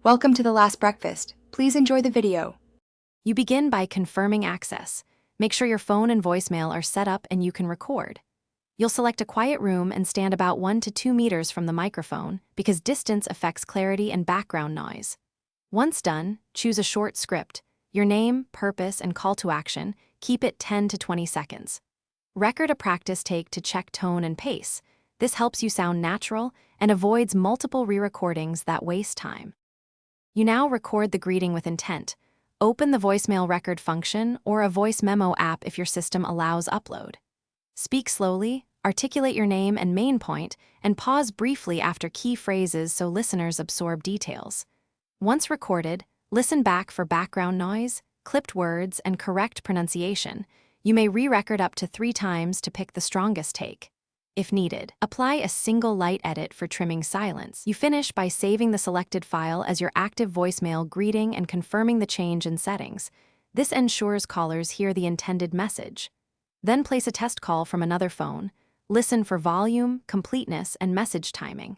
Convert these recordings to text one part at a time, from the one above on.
Welcome to The Last Breakfast. Please enjoy the video. You begin by confirming access. Make sure your phone and voicemail are set up and you can record. You'll select a quiet room and stand about 1 to 2 meters from the microphone because distance affects clarity and background noise. Once done, choose a short script. Your name, purpose, and call to action. Keep it 10 to 20 seconds. Record a practice take to check tone and pace. This helps you sound natural and avoids multiple re-recordings that waste time. You now record the greeting with intent. Open the voicemail record function or a voice memo app if your system allows upload. Speak slowly, articulate your name and main point, and pause briefly after key phrases so listeners absorb details. Once recorded, listen back for background noise, clipped words, and correct pronunciation. You may re-record up to 3 times to pick the strongest take. If needed, apply a single light edit for trimming silence. You finish by saving the selected file as your active voicemail greeting and confirming the change in settings. This ensures callers hear the intended message. Then place a test call from another phone. Listen for volume, completeness, and message timing.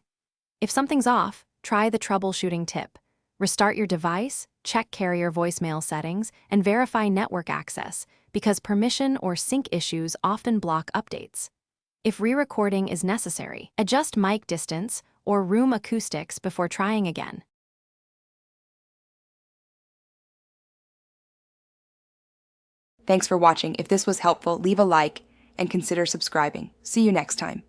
If something's off, try the troubleshooting tip. Restart your device, check carrier voicemail settings, and verify network access because permission or sync issues often block updates. If re-recording is necessary, adjust mic distance or room acoustics before trying again. Thanks for watching. If this was helpful, leave a like and consider subscribing. See you next time.